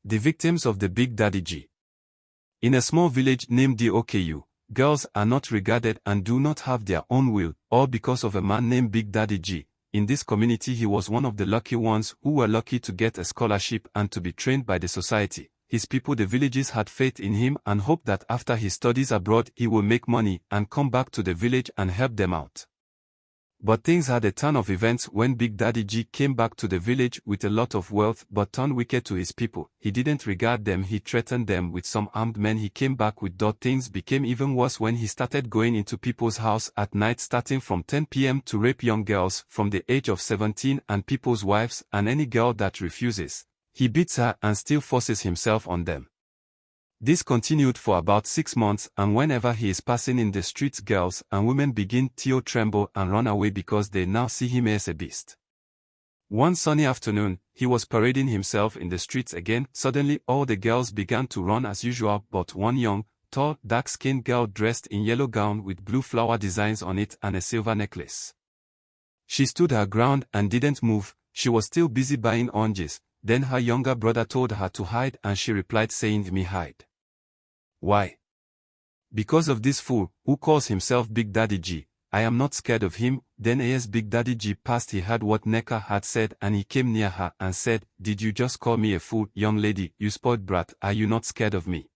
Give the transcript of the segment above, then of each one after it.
The victims of the Big Daddy G. In a small village named Doku, girls are not regarded and do not have their own will, all because of a man named Big Daddy G. In this community he was one of the lucky ones who were lucky to get a scholarship and to be trained by the society. His people, the villages, had faith in him and hoped that after his studies abroad he will make money and come back to the village and help them out. But things had a turn of events when Big Daddy G came back to the village with a lot of wealth but turned wicked to his people. He didn't regard them, he threatened them with some armed men he came back with. Things became even worse when he started going into people's house at night starting from 10 p.m. to rape young girls from the age of 17 and people's wives, and any girl that refuses, he beats her and still forces himself on them. This continued for about 6 months, and whenever he is passing in the streets, girls and women begin to tremble and run away because they now see him as a beast. One sunny afternoon, he was parading himself in the streets again. Suddenly all the girls began to run as usual, but one young, tall, dark-skinned girl dressed in yellow gown with blue flower designs on it and a silver necklace. She stood her ground and didn't move. She was still busy buying oranges. Then her younger brother told her to hide and she replied saying, "Me hide. Why? Because of this fool, who calls himself Big Daddy G. I am not scared of him." Then as Big Daddy G passed he heard what Nneka had said and he came near her and said, "Did you just call me a fool, young lady, you spoiled brat, are you not scared of me?"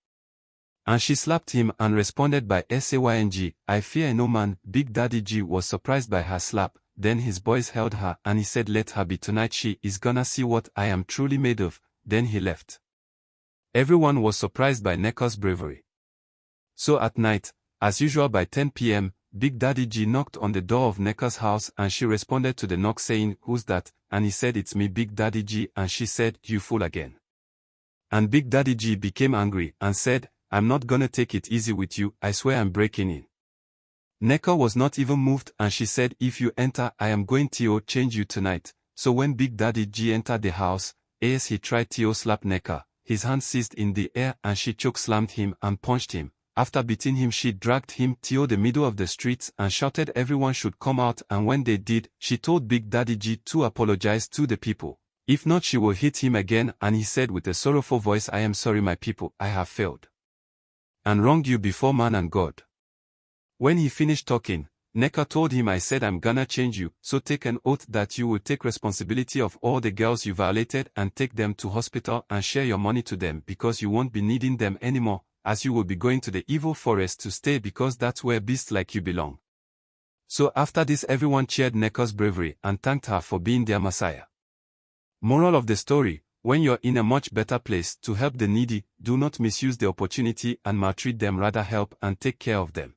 And she slapped him and responded by saying, "I fear no man." Big Daddy G was surprised by her slap. Then his boys held her and he said, "Let her be tonight, she is gonna see what I am truly made of." Then he left. Everyone was surprised by Nneka's bravery. So at night, as usual by 10 p.m., Big Daddy G knocked on the door of Nneka's house and she responded to the knock saying, "Who's that?" And he said, "It's me, Big Daddy G." And she said, "You fool again." And Big Daddy G became angry and said, "I'm not gonna take it easy with you, I swear I'm breaking in." Nneka was not even moved and she said, "If you enter, I am going to change you tonight." So when Big Daddy G entered the house, as he tried to slap Nneka, his hand seized in the air and she choke-slammed him and punched him. After beating him she dragged him to the middle of the streets and shouted everyone should come out, and when they did, she told Big Daddy G to apologize to the people. If not she will hit him again, and he said with a sorrowful voice, "I am sorry my people, I have failed and wronged you before man and God." When he finished talking, Nneka told him, "I said I'm gonna change you, so take an oath that you will take responsibility of all the girls you violated and take them to hospital and share your money to them because you won't be needing them anymore, as you will be going to the evil forest to stay because that's where beasts like you belong." So after this everyone cheered Nneka's bravery and thanked her for being their messiah. Moral of the story: when you're in a much better place to help the needy, do not misuse the opportunity and maltreat them, rather help and take care of them.